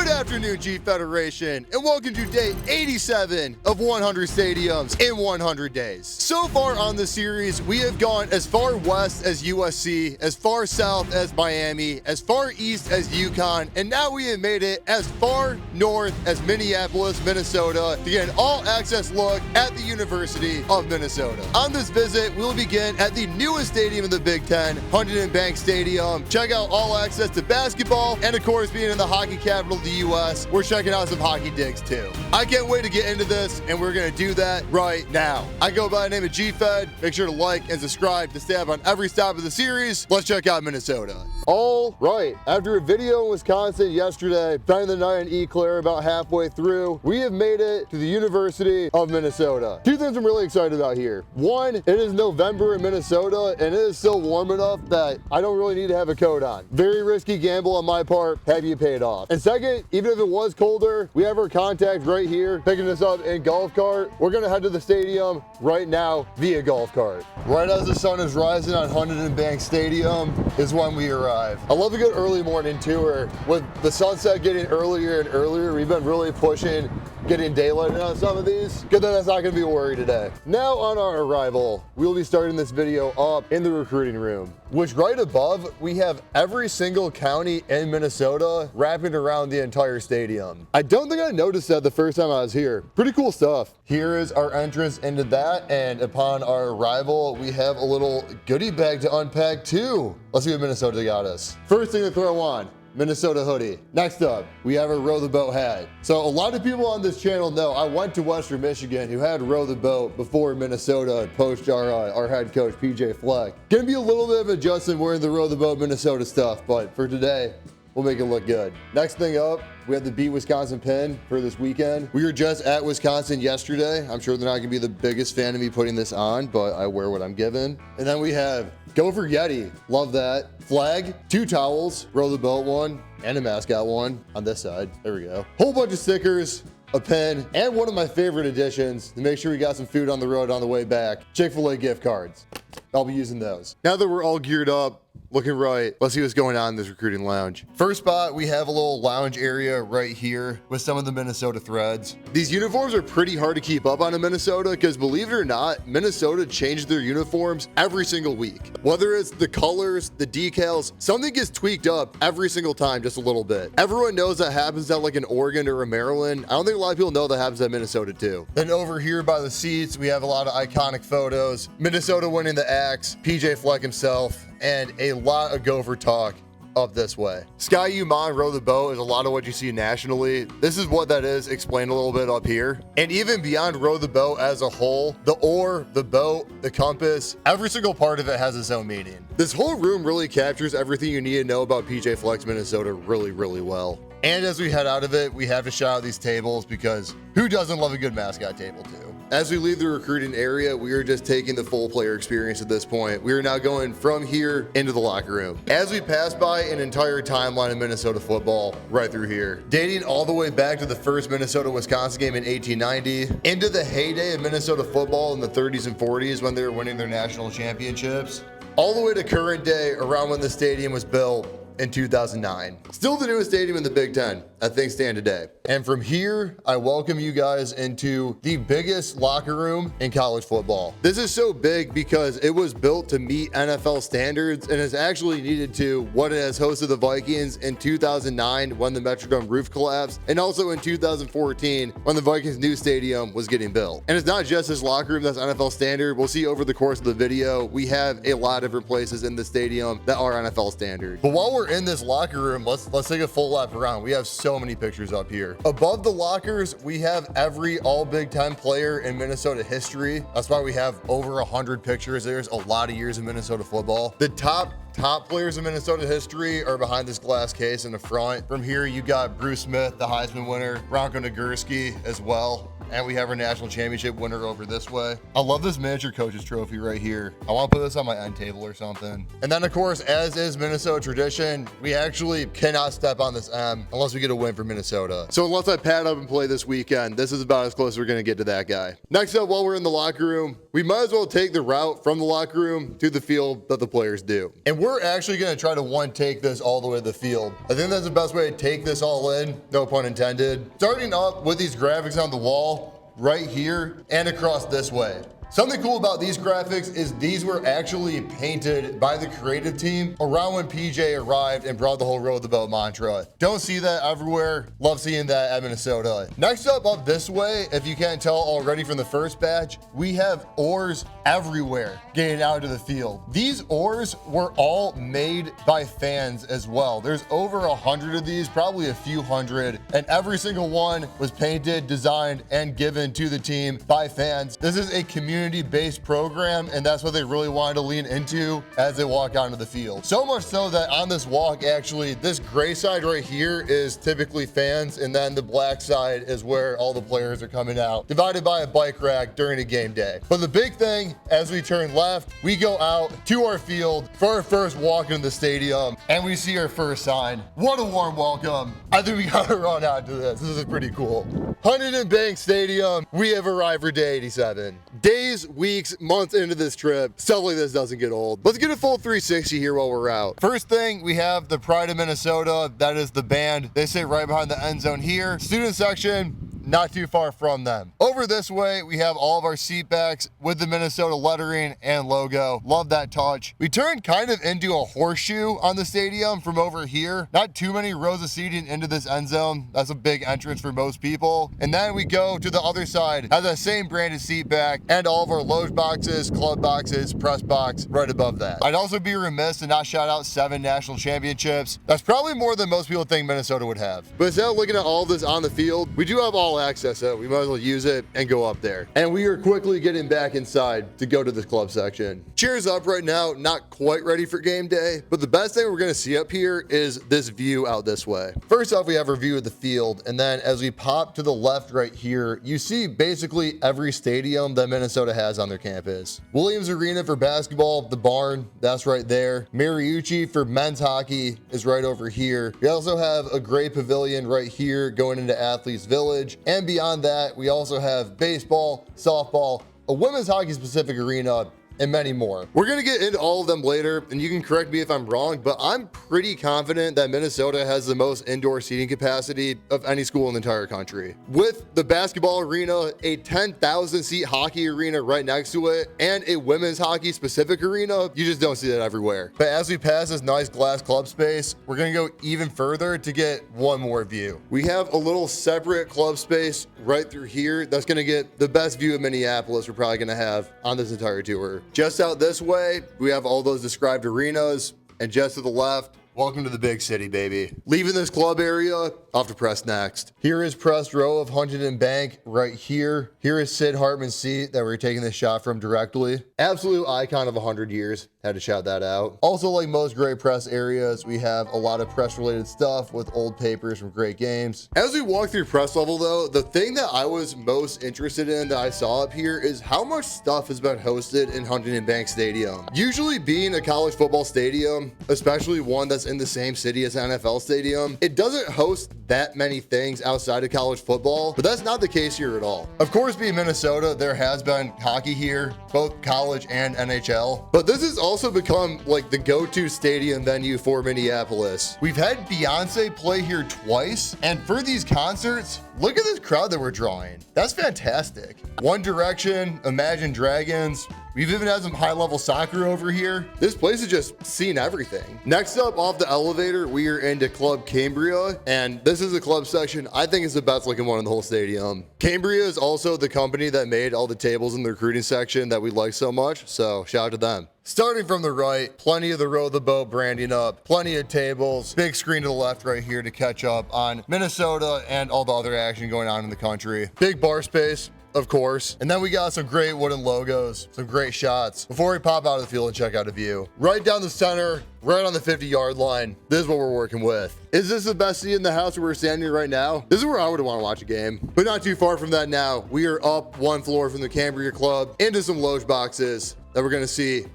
Good afternoon, G Federation, and welcome to day 87 of 100 stadiums in 100 days. So far on the series, we have gone as far west as USC, as far south as Miami, as far east as UConn, and now we have made it as far north as Minneapolis, Minnesota, to get an all-access look at the University of Minnesota. On this visit, we'll begin at the newest stadium in the Big Ten, Huntington Bank Stadium. Check out all access to basketball, and of course, being in the hockey capital of the U.S., we're checking out some hockey digs too. I can't wait to get into this, and we're gonna do that right now. I go by the name of G-Fed. Make sure to like and subscribe to stay up on every stop of the series. Let's check out Minnesota. All right, after a video in Wisconsin yesterday, spending the night in Eau Claire about halfway through, we have made it to the University of Minnesota. Two things I'm really excited about here. One, it is November in Minnesota, and it is still warm enough that I don't really need to have a coat on. Very risky gamble on my part. Have you paid off? And second, even if it was colder, we have our contact right here picking us up in golf cart. We're gonna head to the stadium right now via golf cart. Right as the sun is rising on Huntington Bank Stadium is when we arrive. I love a good early morning tour. With the sunset getting earlier and earlier, we've been really pushing getting daylight on some of these. Good that that's not gonna be a worry today. Now on our arrival, we'll be starting this video up in the recruiting room, which right above, we have every single county in Minnesota wrapping around the entire stadium. I don't think I noticed that the first time I was here. Pretty cool stuff. Here is our entrance into that, and upon our arrival, we have a little goodie bag to unpack too. Let's see what Minnesota got us. First thing to throw on, Minnesota hoodie. Next up, we have a row the boat hat. So a lot of people on this channel know I went to Western Michigan who had row the boat before Minnesota poached our head coach, PJ Fleck. Gonna be a little bit of adjustment wearing the row the boat Minnesota stuff, but for today, we'll make it look good. Next thing up, we have the Beat Wisconsin pin for this weekend. We were just at Wisconsin yesterday. I'm sure they're not gonna be the biggest fan of me putting this on, but I wear what I'm given. And then we have Gopher Yeti, love that. Flag, 2 towels, row the boat one, and a mascot one on this side. There we go. Whole bunch of stickers, a pen, and one of my favorite additions to make sure we got some food on the road on the way back, Chick-fil-A gift cards. I'll be using those. Now that we're all geared up, looking right, let's see what's going on in this recruiting lounge. First spot, we have a little lounge area right here with some of the Minnesota threads. These uniforms are pretty hard to keep up on in Minnesota because, believe it or not, Minnesota changes their uniforms every single week. Whether it's the colors, the decals, something gets tweaked up every single time just a little bit. Everyone knows that happens at like an Oregon or a Maryland. I don't think a lot of people know that happens at Minnesota too. Then over here by the seats, we have a lot of iconic photos. Minnesota winning the Axe, PJ Fleck himself, and a lot of Gopher talk up this way. Sky U Mon row the boat is a lot of what you see nationally. This is what that is explained a little bit up here. And even beyond row the boat as a whole, the oar, the boat, the compass, every single part of it has its own meaning. This whole room really captures everything you need to know about PJ Fleck's Minnesota really, really well. And as we head out of it, we have to shout out these tables because who doesn't love a good mascot table too? As we leave the recruiting area, we are just taking the full player experience at this point. We are now going from here into the locker room. As we pass by an entire timeline of Minnesota football right through here, dating all the way back to the first Minnesota-Wisconsin game in 1890, into the heyday of Minnesota football in the 30s and 40s when they were winning their national championships, all the way to current day around when the stadium was built in 2009. Still the newest stadium in the Big Ten, as things stand today. And from here, I welcome you guys into the biggest locker room in college football. This is so big because it was built to meet NFL standards and is actually needed to what it has hosted the Vikings in 2009 when the Metrodome roof collapsed, and also in 2014 when the Vikings' new stadium was getting built. And it's not just this locker room that's NFL standard. We'll see over the course of the video, we have a lot of different places in the stadium that are NFL standard. But while we're in this locker room, let's take a full lap around. We have so many pictures up here. Above the lockers, we have every all Big Ten player in Minnesota history. That's why we have over 100 pictures. There's a lot of years of Minnesota football. The top players in Minnesota history are behind this glass case in the front. From here, you got Bruce Smith, the Heisman winner, Bronco Nagurski as well. And we have our national championship winner over this way. I love this miniature coach's trophy right here. I want to put this on my end table or something. And then of course, as is Minnesota tradition, we actually cannot step on this M unless we get a win for Minnesota. So unless I pad up and play this weekend, this is about as close as we're gonna get to that guy. Next up, while we're in the locker room, we might as well take the route from the locker room to the field that the players do. And we're actually going to try to take this all the way to the field. I think that's the best way to take this all in, no pun intended. Starting up with these graphics on the wall right here and across this way. Something cool about these graphics is these were actually painted by the creative team around when PJ arrived and brought the whole row of the boat mantra. Don't see that everywhere. Love seeing that at Minnesota. Next up this way, if you can't tell already from the first batch, we have oars everywhere getting out to the field. These oars were all made by fans as well. There's over 100 of these, probably a few hundred, and every single one was painted, designed, and given to the team by fans. This is a community-based program, and that's what they really wanted to lean into as they walk onto the field. So much so that on this walk, actually, this gray side right here is typically fans, and then the black side is where all the players are coming out, divided by a bike rack during a game day. But the big thing, as we turn left, we go out to our field for our first walk into the stadium, and we see our first sign. What a warm welcome. I think we gotta run out to this. This is pretty cool. Huntington Bank Stadium, we have arrived for day 87. Days, weeks, months into this trip, stuff like this doesn't get old. Let's get a full 360 here while we're out. First thing, we have the Pride of Minnesota. That is the band. They sit right behind the end zone here. Student section, not too far from them. Over this way, we have all of our seat backs with the Minnesota lettering and logo. Love that touch. We turned kind of into a horseshoe on the stadium from over here. Not too many rows of seating into this end zone. That's a big entrance for most people. And then we go to the other side, has that same branded seat back and all of our loge boxes, club boxes, press box right above that. I'd also be remiss to not shout out 7 national championships. That's probably more than most people think Minnesota would have. But instead of looking at all this on the field, we do have all access, so we might as well use it and go up there. And we are quickly getting back inside to go to the club section. Cheers up right now, not quite ready for game day, but the best thing we're gonna see up here is this view out this way. First off, we have our view of the field, and then as we pop to the left right here, you see basically every stadium that Minnesota has on their campus. Williams Arena for basketball, the barn, that's right there. Mariucci for men's hockey is right over here. We also have a gray pavilion right here going into Athletes Village, and beyond that, we also have baseball, softball, a women's hockey specific arena, and many more. We're gonna get into all of them later, and you can correct me if I'm wrong, but I'm pretty confident that Minnesota has the most indoor seating capacity of any school in the entire country. With the basketball arena, a 10,000 seat hockey arena right next to it, and a women's hockey specific arena, you just don't see that everywhere. But as we pass this nice glass club space, we're gonna go even further to get one more view. We have a little separate club space right through here that's gonna get the best view of Minneapolis we're probably gonna have on this entire tour. Just out this way, we have all those described arenas, and just to the left, welcome to the big city, baby. Leaving this club area, off to press next. Here is press row of Huntington Bank right here. Here is Sid Hartman's seat that we're taking this shot from directly. Absolute icon of 100 years. Had to shout that out. Also, like most great press areas, we have a lot of press related stuff with old papers from great games. As we walk through press level though, the thing that I was most interested in that I saw up here is how much stuff has been hosted in Huntington Bank Stadium. Usually being a college football stadium, especially one that's in the same city as an NFL stadium, it doesn't host that many things outside of college football, but that's not the case here at all. Of course, being Minnesota, there has been hockey here, both college and NHL, but this has also become like the go-to stadium venue for Minneapolis. We've had Beyonce play here twice, and for these concerts, look at this crowd that we're drawing. That's fantastic. One Direction, Imagine Dragons. We've even had some high-level soccer over here. This place has just seen everything. Next up, off the elevator, we are into Club Cambria, and this is the club section I think is the best looking one in the whole stadium. Cambria is also the company that made all the tables in the recruiting section that we like so much, so shout out to them. Starting from the right, plenty of the row of the boat branding up, plenty of tables, big screen to the left right here to catch up on Minnesota and all the other action going on in the country. Big bar space, of course. And then we got some great wooden logos, some great shots before we pop out of the field and check out a view. Right down the center, right on the 50-yard line, this is what we're working with. Is this the best seat in the house where we're standing right now? This is where I would want to watch a game. But not too far from that now. We are up one floor from the Cambria Club into some loge boxes that we're gonna see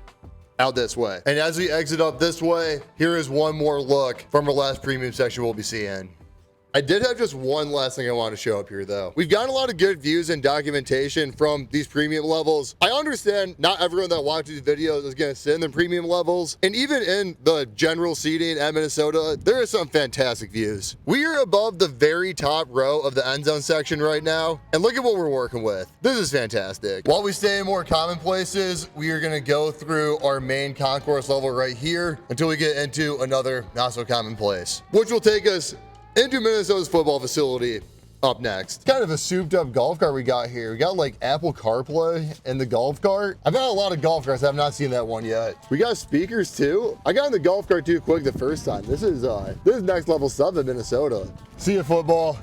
out this way. And as we exit up this way, here is one more look from our last premium section we'll be seeing. I did have just one last thing I want to show up here, though. We've gotten a lot of good views and documentation from these premium levels. I understand not everyone that watches these videos is going to sit in the premium levels, and even in the general seating at Minnesota, there are some fantastic views. We are above the very top row of the end zone section right now, and look at what we're working with. This is fantastic. While we stay in more common places, we are going to go through our main concourse level right here until we get into another not so common place, which will take us into Minnesota's football facility up next. Kind of a souped up golf cart we got here. We got like Apple CarPlay in the golf cart. I've got a lot of golf carts. I have not seen that one yet. We got speakers too. I got in the golf cart too quick the first time. This is next level stuff in Minnesota. See you football.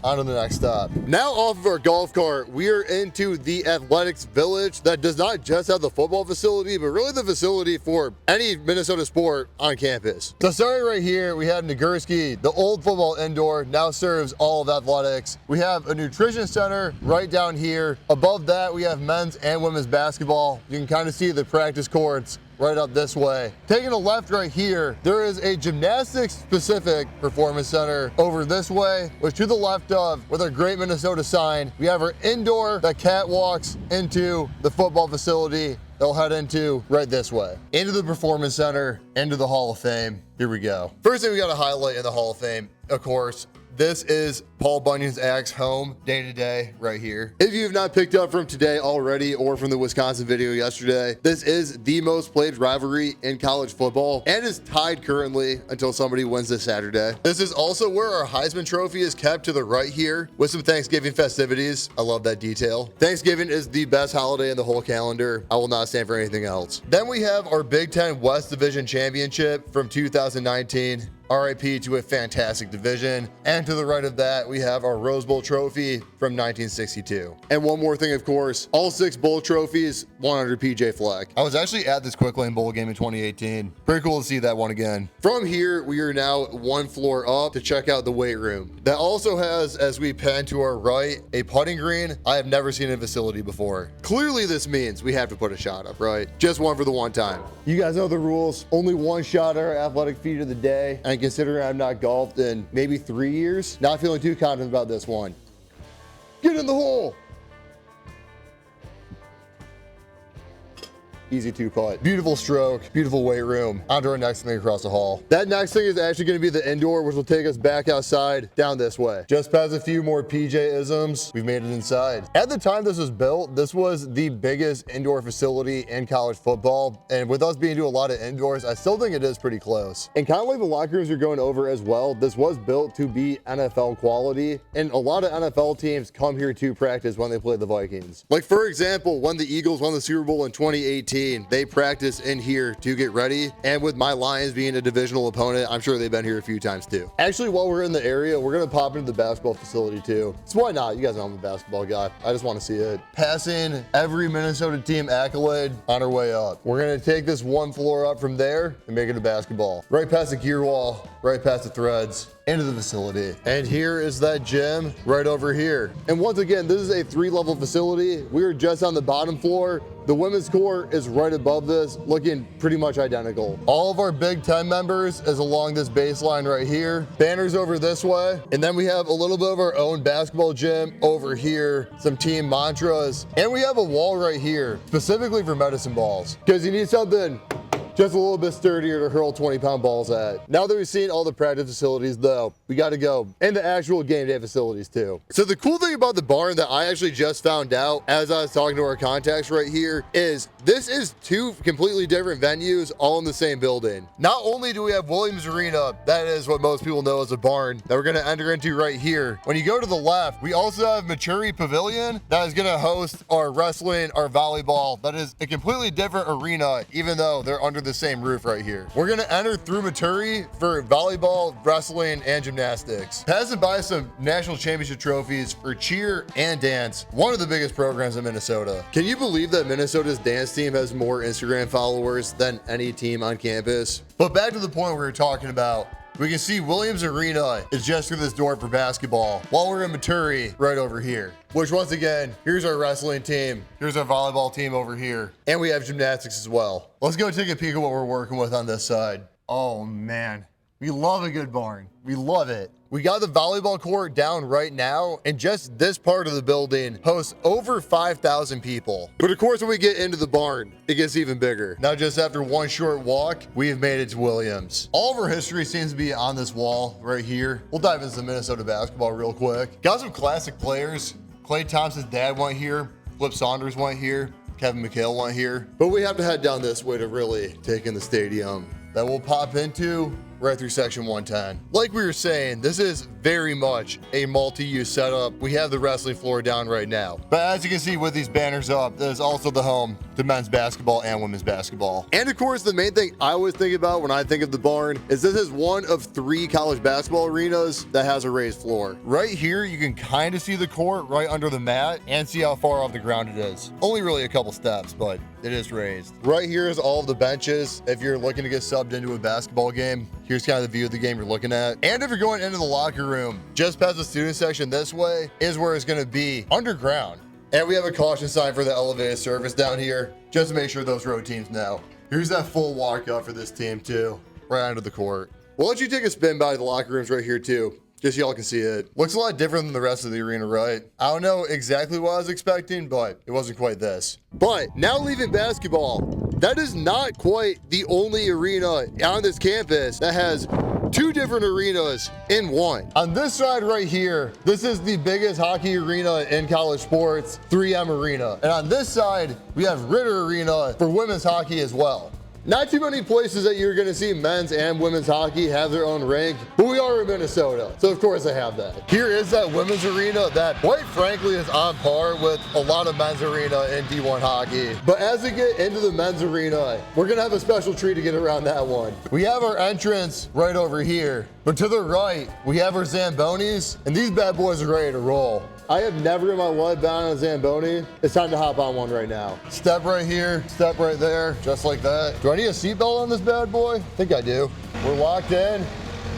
On to the next stop. Now off of our golf cart, we are into the athletics village that does not just have the football facility, but really the facility for any Minnesota sport on campus. So starting right here, we have Nagurski. The old football indoor now serves all of athletics. We have a nutrition center right down here. Above that, we have men's and women's basketball. You can kind of see the practice courts right up this way. Taking a left right here, there is a gymnastics specific performance center over this way, which to the left of, with our great Minnesota sign, we have our indoor that catwalks into the football facility. They'll head into right this way, into the performance center, into the Hall of Fame. Here we go. First thing we got to highlight in the Hall of Fame, of course, this is Paul Bunyan's Axe home day to day right here. If you have not picked up from today already or from the Wisconsin video yesterday, this is the most played rivalry in college football and is tied currently until somebody wins this Saturday. This is also where our Heisman Trophy is kept to the right here with some Thanksgiving festivities. I love that detail. Thanksgiving is the best holiday in the whole calendar. I will not stand for anything else. Then we have our Big Ten West Division Championship from 2019. RIP to a fantastic division. And to the right of that, we have our Rose Bowl trophy from 1962. And one more thing, of course, all 6 bowl trophies, 100 PJ Fleck. I was actually at this Quick Lane Bowl game in 2018. Pretty cool to see that one again. From here, we are now one floor up to check out the weight room. That also has, as we pan to our right, a putting green I have never seen in a facility before. Clearly this means we have to put a shot up, right? Just one for the one time. You guys know the rules. Only one shot at our athletic feat of the day. And considering I've not golfed in maybe 3 years, not feeling too confident about this one. Get in the hole. Easy 2-putt. Beautiful stroke, beautiful weight room. On to our next thing across the hall. That next thing is actually going to be the indoor, which will take us back outside down this way. Just past a few more PJ-isms, we've made it inside. At the time this was built, this was the biggest indoor facility in college football. And with us being to a lot of indoors, I still think it is pretty close. And kind of like the locker rooms you're going over as well, this was built to be NFL quality. And a lot of NFL teams come here to practice when they play the Vikings. Like for example, when the Eagles won the Super Bowl in 2018, they practice in here to get ready. And with my Lions being a divisional opponent, I'm sure they've been here a few times too. Actually, while we're in the area, we're going to pop into the basketball facility too. So why not? You guys know I'm a basketball guy. I just want to see it. Passing every Minnesota team accolade on our way up. We're going to take this one floor up from there and make it a basketball. Right past the gear wall, right past the threads, into the facility. And here is that gym right over here. And once again, this is a 3-level facility. We are just on the bottom floor. The women's court is right above this, looking pretty much identical. All of our Big Ten members is along this baseline right here. Banners over this way. And then we have a little bit of our own basketball gym over here, some team mantras. And we have a wall right here, specifically for medicine balls. Because you need something just a little bit sturdier to hurl 20-pound balls at. Now that we've seen all the practice facilities though, we got to go into actual game day facilities too. So the cool thing about the barn that I actually just found out as I was talking to our contacts right here is this is 2 completely different venues all in the same building. Not only do we have Williams Arena, that is what most people know as a barn that we're going to enter into right here. When you go to the left, we also have Maturi Pavilion that is going to host our wrestling, our volleyball. That is a completely different arena, even though they're under the same roof right here. We're gonna enter through Maturi for volleyball, wrestling, and gymnastics. Passing by some national championship trophies for cheer and dance, one of the biggest programs in Minnesota. Can you believe that Minnesota's dance team has more Instagram followers than any team on campus? But back to the point we were talking about, we can see Williams Arena is just through this door for basketball, while we're in Maturi right over here. Which once again, here's our wrestling team, here's our volleyball team over here, and we have gymnastics as well. Let's go take a peek at what we're working with on this side. Oh man, We love a good barn. We love it. We got the volleyball court down right now, and just this part of the building hosts over 5,000 people. But of course, when we get into the barn, it gets even bigger. Now, just after one short walk, we have made it to Williams. All of our history seems to be on this wall right here. We'll dive into Minnesota basketball real quick. Got some classic players. Klay Thompson's dad went here. Flip Saunders went here. Kevin McHale went here. But we have to head down this way to really take in the stadium that we'll pop into right through section 110. Like we were saying, this is very much a multi-use setup. We have the wrestling floor down right now. But as you can see with these banners up, that is also the home to men's basketball and women's basketball. And of course, the main thing I always think about when I think of the barn is this is one of 3 college basketball arenas that has a raised floor. Right here, you can kind of see the court right under the mat and see how far off the ground it is. Only really a couple steps, but it is raised. Right here is all of the benches. If you're looking to get subbed into a basketball game, here's kind of the view of the game you're looking at. And if you're going into the locker room, just past the student section this way is where it's going to be underground. And we have a caution sign for the elevated surface down here, just to make sure those road teams know. Here's that full walk up for this team too, right under the court. We'll let you take a spin by the locker rooms right here too, just so y'all can see it. Looks a lot different than the rest of the arena, right? I don't know exactly what I was expecting, but it wasn't quite this. But now leaving basketball, that is not quite the only arena on this campus that has 2 different arenas in one. On this side right here, this is the biggest hockey arena in college sports, 3M Arena. And on this side, we have Ritter Arena for women's hockey as well. Not too many places that you're going to see men's and women's hockey have their own rink, but we are in Minnesota, so of course I have that. Here is that women's arena that, quite frankly, is on par with a lot of men's arena in D1 hockey. But as we get into the men's arena, we're going to have a special treat to get around that one. We have our entrance right over here, but to the right, we have our Zambonis, and these bad boys are ready to roll. I have never in my life been on a Zamboni. It's time to hop on one right now. Step right here, step right there, just like that. Do I need a seatbelt on this bad boy? I think I do. We're locked in.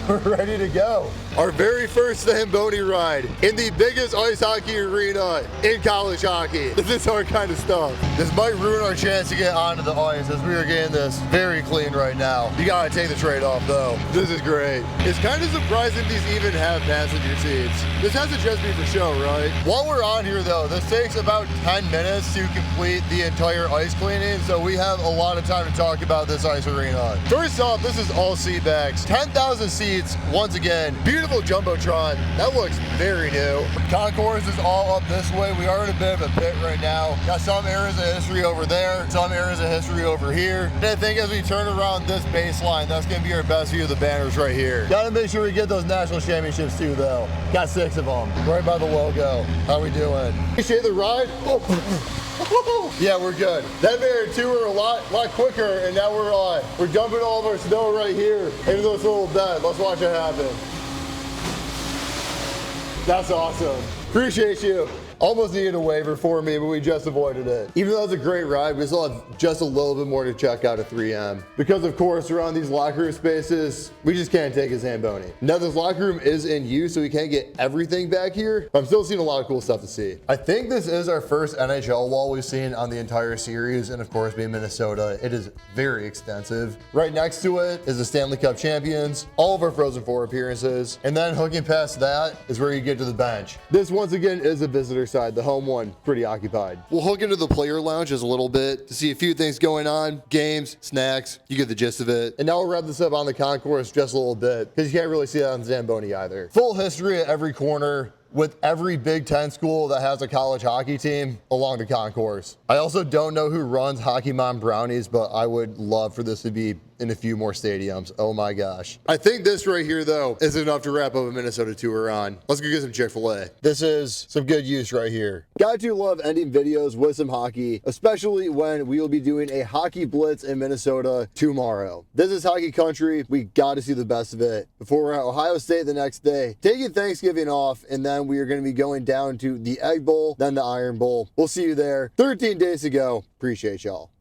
We're ready to go. Our very first Zamboni ride in the biggest ice hockey arena in college hockey. This is our kind of stuff. This might ruin our chance to get onto the ice as we are getting this very clean right now. You gotta take the trade off though. This is great. It's kind of surprising these even have passenger seats. This has to just be for show, right? While we're on here though, this takes about 10 minutes to complete the entire ice cleaning, so we have a lot of time to talk about this ice arena. First off, this is all seat backs. 10,000 seats. Once again, beautiful Jumbotron. That looks very new. Concourse is all up this way. We are in a bit of a pit right now. Got some areas of history over there, some areas of history over here. And I think as we turn around this baseline, that's going to be our best view of the banners right here. Got to make sure we get those national championships too, though. Got 6 of them right by the logo. How we doing? Appreciate the ride. Yeah, we're good. That made our tour a lot quicker, and now we're dumping all of our snow right here into this little bed. Let's watch it happen. That's awesome. Appreciate you. Almost needed a waiver for me, but we just avoided it. Even though it's a great ride, we still have just a little bit more to check out at 3M. Because of course, around these locker room spaces, we just can't take a Zamboni. Now this locker room is in use, so we can't get everything back here, but I'm still seeing a lot of cool stuff to see. I think this is our first NHL wall we've seen on the entire series, and of course being Minnesota, it is very extensive. Right next to it is the Stanley Cup champions, all of our Frozen Four appearances, and then hooking past that is where you get to the bench. This once again is a visitor side, the home one, pretty occupied. We'll hook into the player lounge just a little bit to see a few things going on, games, snacks, you get the gist of it. And now we'll wrap this up on the concourse just a little bit, because you can't really see that on Zamboni either. Full history at every corner, with every Big Ten school that has a college hockey team along the concourse. I also don't know who runs Hockey Mom Brownies, but I would love for this to be in a few more stadiums. Oh my gosh. I think this right here though is enough to wrap up a Minnesota tour on. Let's go get some Chick-fil-A. This is some good use right here. Got to love ending videos with some hockey, especially when we will be doing a hockey blitz in Minnesota tomorrow. This is hockey country. We got to see the best of it before we're at Ohio State the next day, taking Thanksgiving off, and then we are going to be going down to the Egg Bowl, then the Iron Bowl. We'll see you there. 13 days to go. Appreciate y'all.